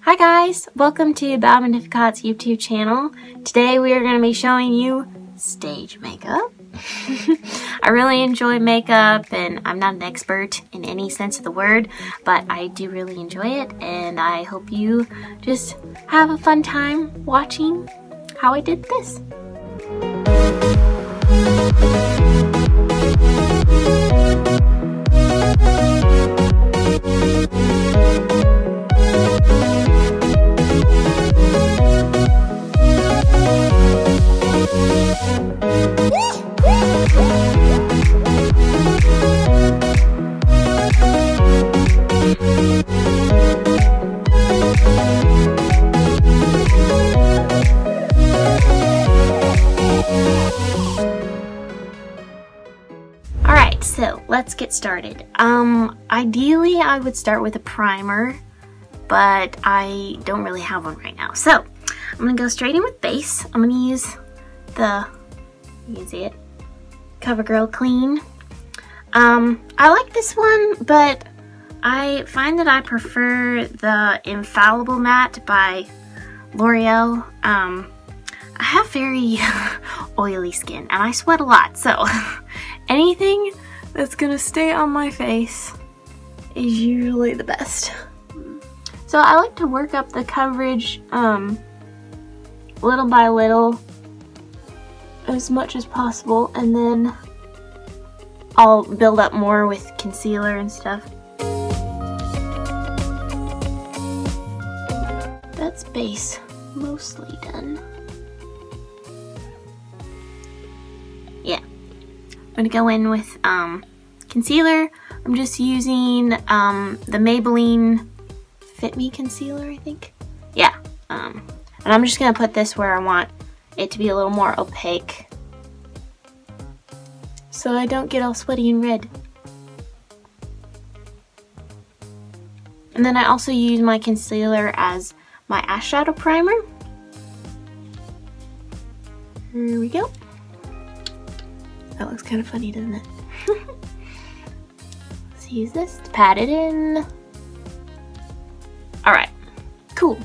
Hi guys, welcome to Bob Magnificat's YouTube channel. Today we are going to be showing you stage makeup. I really enjoy makeup and I'm not an expert in any sense of the word, but I do really enjoy it and I hope you just have a fun time watching how I did this. Alright, so let's get started. Ideally I would start with a primer, but I don't really have one right now. So I'm gonna go straight in with base. I'm gonna use you can see it, CoverGirl Clean. I like this one, but I find that I prefer the Infallible Matte by L'Oreal. I have very oily skin and I sweat a lot, so anything that's gonna stay on my face is usually the best. So I like to work up the coverage little by little as much as possible, and then I'll build up more with concealer and stuff. That's base mostly done. Yeah, I'm gonna go in with concealer. I'm just using the Maybelline Fit Me concealer, I think. Yeah, and I'm just gonna put this where I want it to be a little more opaque so I don't get all sweaty and red. And then I also use my concealer as my eyeshadow primer. Here we go. That looks kind of funny, doesn't it? Let's use this to pat it in. Alright, cool.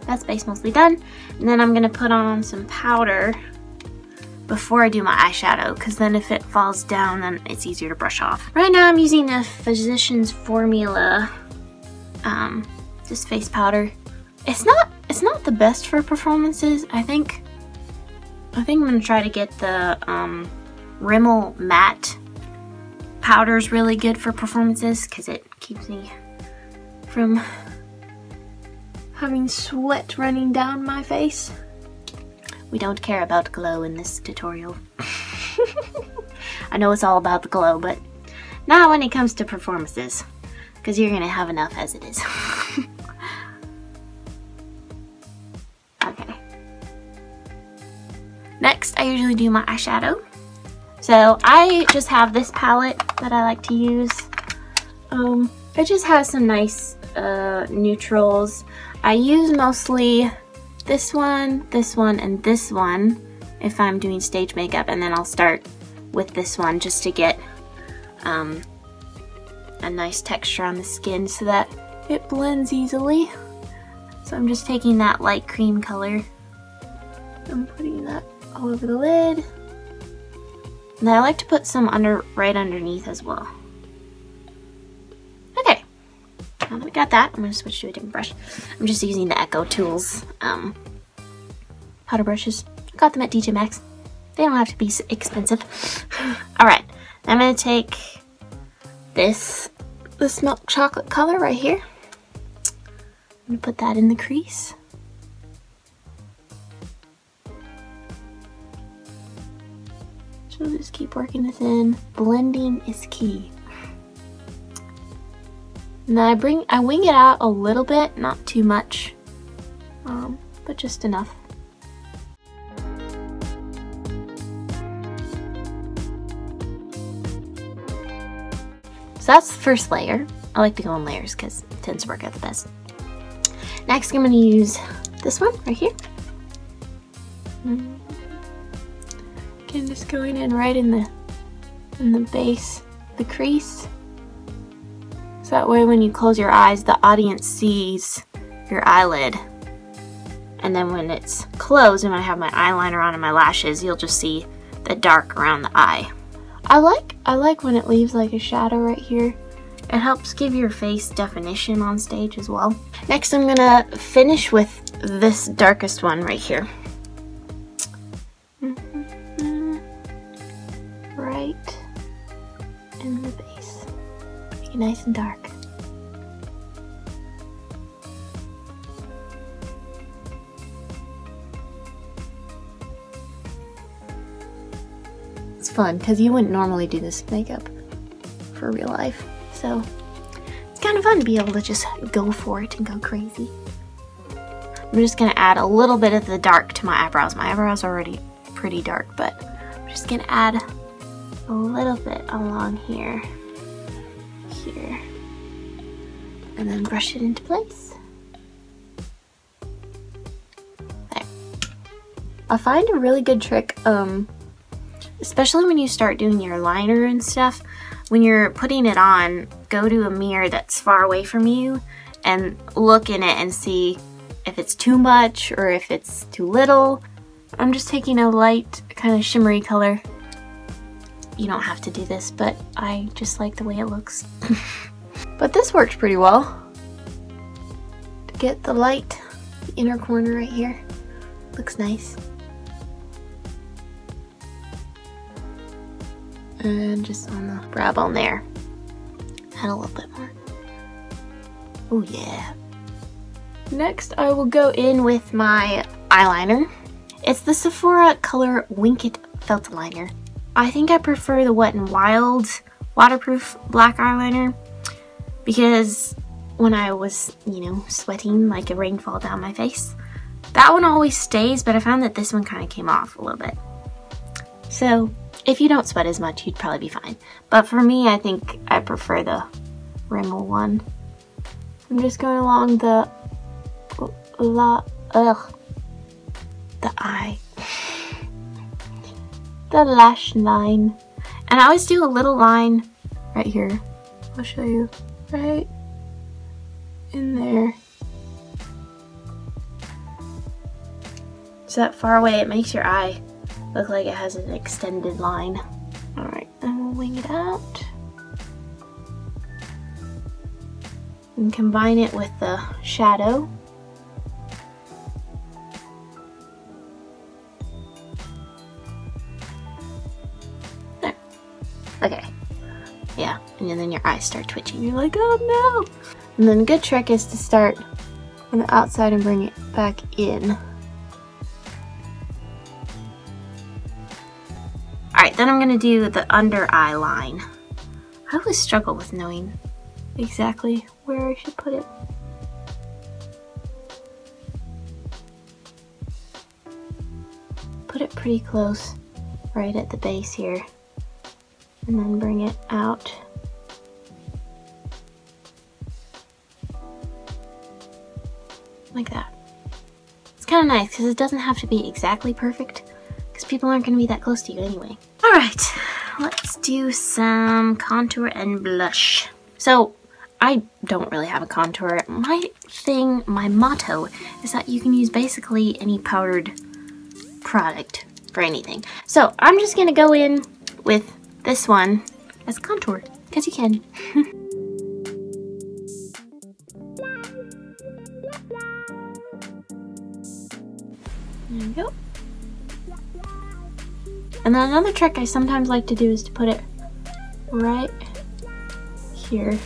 That's base mostly done. And then I'm going to put on some powder before I do my eyeshadow, because then if it falls down, then it's easier to brush off. Right now I'm using a Physicians Formula just face powder. It's not the best for performances. I think I'm going to try to get the Rimmel Matte powder is really good for performances because it keeps me from having sweat running down my face. We don't care about glow in this tutorial. I know it's all about the glow, but not when it comes to performances, because you're gonna have enough as it is. Okay. Next, I usually do my eyeshadow. So I just have this palette that I like to use. It just has some nice neutrals. I use mostly this one, and this one if I'm doing stage makeup, and then I'll start with this one just to get a nice texture on the skin so that it blends easily. So I'm just taking that light cream color and putting that all over the lid. And I like to put some right underneath as well. Okay. Now that we got that, I'm going to switch to a different brush. I'm just using the Echo Tools powder brushes. I got them at TJ Maxx. They don't have to be expensive. Alright, I'm going to take this milk chocolate color right here. I'm going to put that in the crease. So just keep working this in. Blending is key. And then I wing it out a little bit, not too much, but just enough. So that's the first layer. I like to go in layers because it tends to work out the best. Next, I'm going to use this one right here. Again, just going in right in the base, the crease. So that way when you close your eyes, the audience sees your eyelid. And then when it's closed and I have my eyeliner on and my lashes, you'll just see the dark around the eye. I like when it leaves like a shadow right here. It helps give your face definition on stage as well. Next, I'm gonna finish with this darkest one right here. Right in the base. Make it nice and dark. It's fun because you wouldn't normally do this makeup for real life. So it's kind of fun to be able to just go for it and go crazy. I'm just gonna add a little bit of the dark to my eyebrows. My eyebrows are already pretty dark, but I'm just gonna add a little bit along here, and then brush it into place. There. I find a really good trick, especially when you start doing your liner and stuff, when you're putting it on, go to a mirror that's far away from you and look in it and see if it's too much or if it's too little. I'm just taking a light kind of shimmery color. You don't have to do this, but I just like the way it looks. But this works pretty well. To get the light, the inner corner right here, looks nice. And just on the brow bone there, add a little bit more. Oh yeah. Next, I will go in with my eyeliner. It's the Sephora Color Wink It Felt Liner. I think I prefer the Wet n Wild waterproof black eyeliner because when I was, sweating like a rainfall down my face, that one always stays, but I found that this one kind of came off a little bit. So if you don't sweat as much, you'd probably be fine. But for me, I think I prefer the Rimmel one. I'm just going along the eye. The lash line. And I always do a little line right here. I'll show you. Right in there. So that far away, it makes your eye look like it has an extended line. Alright, then we'll wing it out. And combine it with the shadow. There. Okay. Yeah, and then your eyes start twitching. You're like, oh no! And then a good trick is to start on the outside and bring it back in. Alright, then I'm going to do the under eye line. I always struggle with knowing exactly where I should put it. Put it pretty close, right at the base here, and then bring it out. Like that. It's kind of nice because it doesn't have to be exactly perfect, because people aren't going to be that close to you anyway. Alright, let's do some contour and blush. So, I don't really have a contour. My motto is that you can use basically any powdered product for anything. So, I'm just going to go in with this one as contour, because you can. There we go. And then another trick I sometimes like to do is to put it right here.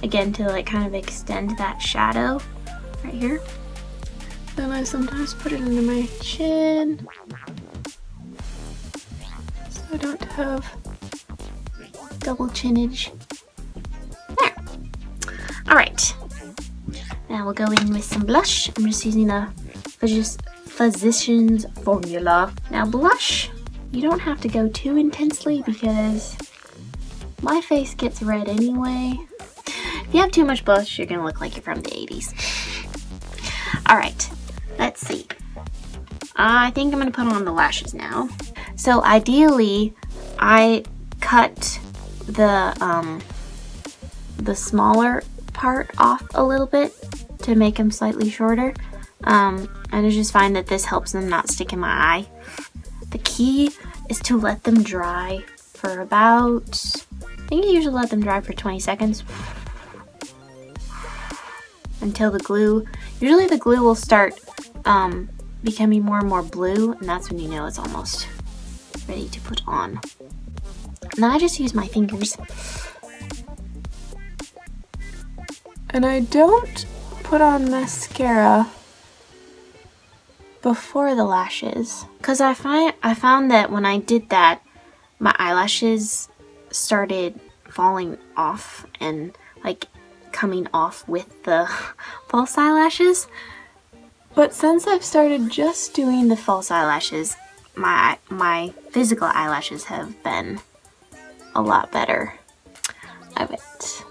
Again, to like kind of extend that shadow right here. Then I sometimes put it under my chin, so I don't have double chinage. There. Alright. Now we'll go in with some blush. I'm just using a Physicians Formula. Now blush, you don't have to go too intensely because my face gets red anyway. If you have too much blush, you're gonna look like you're from the 80s. Alright, let's see. I think I'm gonna put on the lashes now. So ideally, I cut the smaller part off a little bit to make them slightly shorter. And I just find that this helps them not stick in my eye. The key is to let them dry for about, I think you usually let them dry for 20 seconds. Until the glue, usually the glue will start becoming more and more blue, and that's when you know it's almost ready to put on. And then I just use my fingers. And I don't put on mascara before the lashes, because I found that when I did that, my eyelashes started falling off and like coming off with the false eyelashes. But since I've started just doing the false eyelashes, my physical eyelashes have been a lot better of it.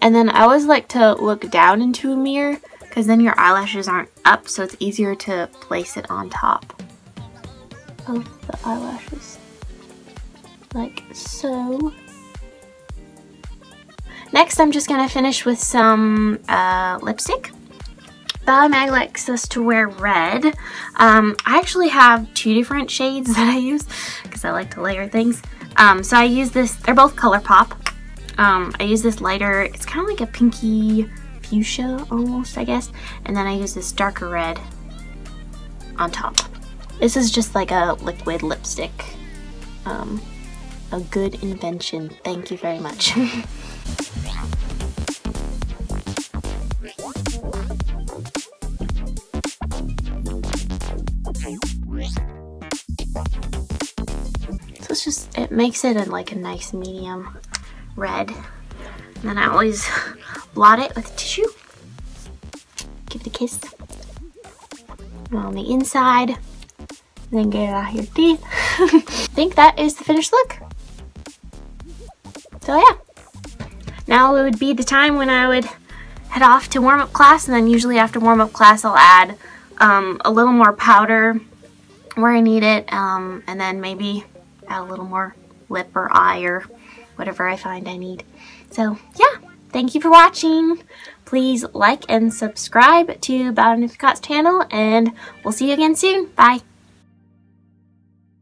And then I always like to look down into a mirror, because then your eyelashes aren't up, so it's easier to place it on top of the eyelashes, like so. Next, I'm just gonna finish with some lipstick. Bella Mag likes us to wear red. I actually have 2 different shades that I use because I like to layer things. So I use this, they're both ColourPop. I use this lighter, it's kind of like a pinky fuchsia almost, I guess. And then I use this darker red on top. This is just like a liquid lipstick. A good invention. Thank you very much. So it's just, it makes it like a nice medium red. And then I always blot it with tissue. Give it a kiss on the inside. Then get it out of your teeth. I think that is the finished look. So yeah. Now it would be the time when I would head off to warm-up class, and then usually after warm-up class I'll add a little more powder where I need it, and then maybe add a little more lip or eye or whatever I find I need. So yeah, thank you for watching. Please like and subscribe to Bella Magnificat's channel, and we'll see you again soon. Bye.